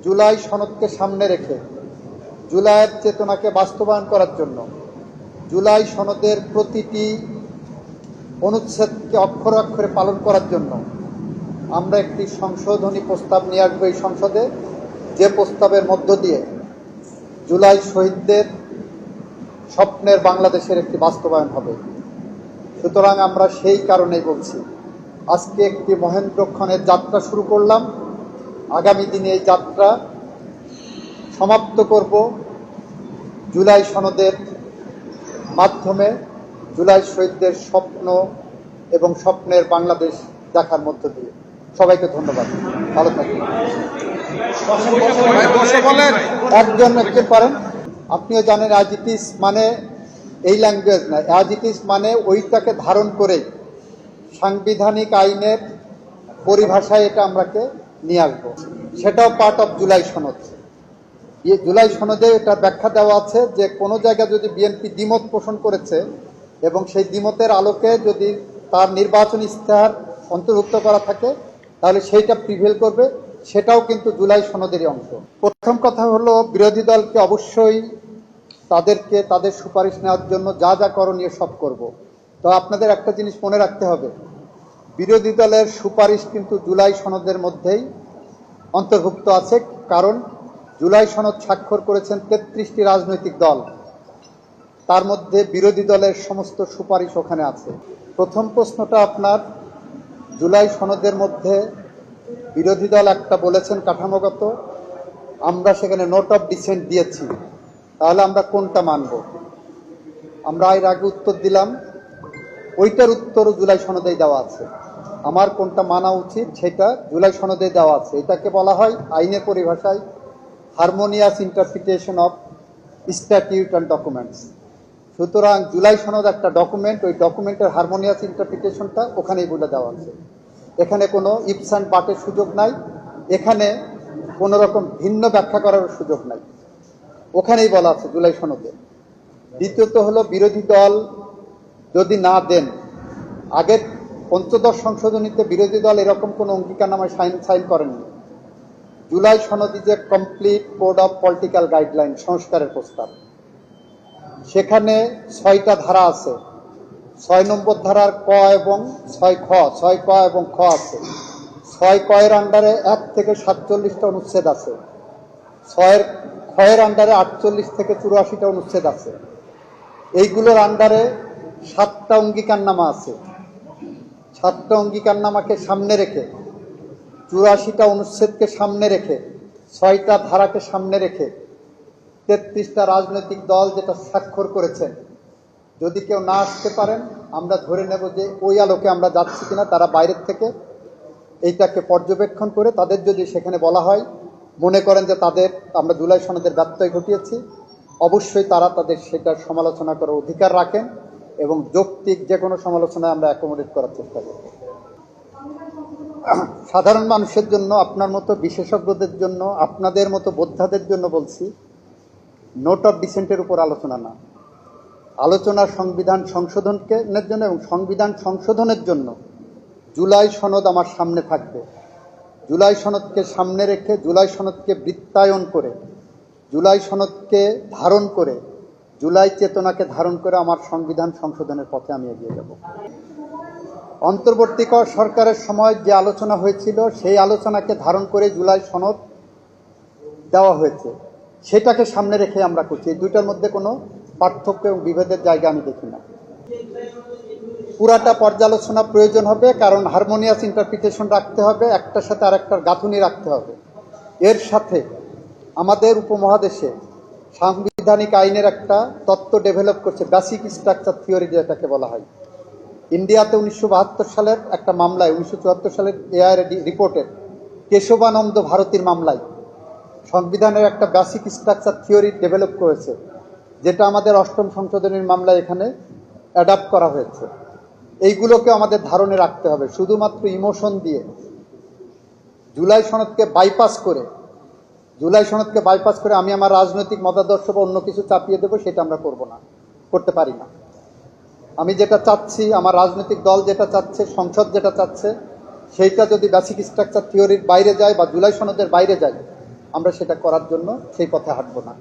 জুলাই সনদকে সামনে রেখে জুলাইয়ের চেতনাকে বাস্তবায়ন করার জন্য জুলাই সনদের প্রতিটি অনুচ্ছেদকে অক্ষরে অক্ষরে পালন করার জন্য আমরা একটি সংশোধনী প্রস্তাব নিয়ে আসবো এই সংসদে, যে প্রস্তাবের মধ্য দিয়ে জুলাই শহীদদের স্বপ্নের বাংলাদেশের একটি বাস্তবায়ন হবে। সুতরাং আমরা সেই কারণেই বলছি, আজকে একটি মহেন্দ্রক্ষণের যাত্রা শুরু করলাম। আগামী দিনে এই যাত্রা সমাপ্ত করব জুলাই সনদের মাধ্যমে, জুলাই শহীদদের স্বপ্ন এবং স্বপ্নের বাংলাদেশ দেখার মধ্য দিয়ে। সবাইকে ধন্যবাদ, ভালো থাকুন। একজন পারেন, আপনিও জানেন অ্যাজ ইট ইজ মানে এই ল্যাঙ্গুয়েজ না, অ্যাজ ইট ইজ মানে ওইটাকে ধারণ করে সাংবিধানিক আইনের পরিভাষায় এটা আমরাকে নিয়ে আসবো। সেটাও পার্ট অফ জুলাই সনদ। জুলাই সনদে এটা ব্যাখ্যা দেওয়া আছে যে কোনো জায়গায় যদি বিএনপি দ্বিমত পোষণ করেছে এবং সেই দ্বিমতের আলোকে যদি তার নির্বাচনী ইশতেহার অন্তর্ভুক্ত করা থাকে তাহলে সেইটা প্রিভেল করবে, সেটাও কিন্তু জুলাই সনদেরই অংশ। প্রথম কথা হলো, বিরোধী দলকে অবশ্যই তাদেরকে তাদের সুপারিশ নেওয়ার জন্য যা যা করণীয় সব করব। তো আপনাদের একটা জিনিস মনে রাখতে হবে, বিরোধী দলের সুপারিশ কিন্তু জুলাই সনদের মধ্যেই অন্তর্ভুক্ত আছে, কারণ জুলাই সনদ স্বাক্ষর করেছেন 33টি রাজনৈতিক দল, তার মধ্যে বিরোধী দলের সমস্ত সুপারিশ ওখানে আছে। প্রথম প্রশ্নটা আপনার, জুলাই সনদের মধ্যে বিরোধী দল একটা বলেছেন কাঠামোগত, আমরা সেখানে নোট অফ ডিসেন্ট দিয়েছি, তাহলে আমরা কোনটা মানব? আমরা এর আগে উত্তর দিলাম, ওইটার উত্তরও জুলাই সনদেই দেওয়া আছে। আমার কোনটা মানা উচিত সেটা জুলাই সনদেই দেওয়া আছে। এটাকে বলা হয় আইনের পরিভাষায় harmonious interpretation of statute and documents. সুতরাং জুলাই সনদ একটা ডকুমেন্ট, ওই ডকুমেন্টের হারমোনিয়াস ইন্টারপ্রিটেশনটা ওখানেই বলে দেওয়া আছে। এখানে কোনো ইপস অ্যান্ড বাটের সুযোগ নাই, এখানে কোনো রকম ভিন্ন ব্যাখ্যা করার সুযোগ নাই, ওখানেই বলা আছে জুলাই সনদে। দ্বিতীয়ত হলো, বিরোধী দল যদি না দেন, আগের পঞ্চদশ সংশোধনীতে বিরোধী দল এরকম কোনো অঙ্গীকারনামায় সাইন করেননি। জুলাই সনদ is a complete code of political guideline, সংস্কারের প্রস্তাব। সেখানে 6টা ধারা আছে, 6 নম্বর ধারার ক এবং 6খ, 6ক এবং খ আছে। 6ক এর আন্ডারে 1 থেকে 47টা অনুচ্ছেদ আছে, 6 খ এর আন্ডারে 48 থেকে 84টা অনুচ্ছেদ আছে। এইগুলোর আন্ডারে 7টা অঙ্গীকারনামা আছে। 7টা অঙ্গীকারনামাকে সামনে রেখে, 84টা অনুচ্ছেদকে সামনে রেখে, 6টা ধারাকে সামনে রেখে 33টা রাজনৈতিক দল যেটা স্বাক্ষর করেছেন, যদি কেউ না আসতে পারেন আমরা ধরে নেব যে ওই আলোকে আমরা যাচ্ছি কিনা। তারা বাইরের থেকে এইটাকে পর্যবেক্ষণ করে তাদের যদি সেখানে বলা হয়, মনে করেন যে তাদের আমরা জুলাই সনদের ব্যত্যয় ঘটিয়েছি, অবশ্যই তারা তাদের সেটার সমালোচনা করার অধিকার রাখেন এবং যৌক্তিক যে কোনো সমালোচনায় আমরা অ্যাকোমোডেট করার চেষ্টা করব। সাধারণ মানুষের জন্য, আপনার মতো বিশেষজ্ঞদের জন্য, আপনাদের মতো বোদ্ধাদের জন্য বলছি, নোট অফ ডিসেন্টের উপর আলোচনা না, আলোচনা সংবিধান সংশোধনের জন্য, এবং সংবিধান সংশোধনের জন্য জুলাই সনদ আমার সামনে থাকবে। জুলাই সনদকে সামনে রেখে, জুলাই সনদকে বৃত্তায়ন করে, জুলাই সনদকে ধারণ করে, জুলাই চেতনাকে ধারণ করে আমার সংবিধান সংশোধনের পথে আমি এগিয়ে যাব। অন্তর্বর্তীকালীন সরকারের সময় যে আলোচনা হয়েছিল, সেই আলোচনাকে ধারণ করে জুলাই সনদ দেওয়া হয়েছে, সেটাকে সামনে রেখে আমরা করছি। এই দুইটার মধ্যে কোনো পার্থক্য এবং বিভেদের জায়গা আমি দেখি না। পুরাটা পর্যালোচনা প্রয়োজন হবে, কারণ হারমোনিয়াস ইন্টারপ্রিটেশন রাখতে হবে, একটার সাথে আরেকটার গাঁথুনি রাখতে হবে। এর সাথে আমাদের উপমহাদেশে সাংবিধানিক আইনের একটা তত্ত্ব ডেভেলপ করছে, বেসিক স্ট্রাকচার থিওরি যেটাকে বলা হয়। ইন্ডিয়াতে 1972 সালের একটা মামলায়, 1974 সালের এআইআর রিপোর্টের কেশবানন্দ ভারতীর মামলায় সংবিধানের একটা বেসিক স্ট্রাকচার থিওরি ডেভেলপ করেছে, যেটা আমাদের 8ম সংশোধনীর মামলায় এখানে অ্যাডাপ্ট করা হয়েছে। এইগুলোকে আমাদের ধারণে রাখতে হবে। শুধুমাত্র ইমোশন দিয়ে জুলাই সনদকে বাইপাস করে আমি আমার রাজনৈতিক মতাদর্শ বা অন্য কিছু চাপিয়ে দেবো, সেটা আমরা করব না, করতে পারি না। আমি যেটা চাচ্ছি, আমার রাজনৈতিক দল যেটা চাচ্ছে, সংসদ যেটা চাচ্ছে, সেইটা যদি বেসিক স্ট্রাকচার থিওরির বাইরে যায় বা জুলাই সনদের বাইরে যায়, আমরা সেটা করার জন্য সেই পথে হাঁটবো না।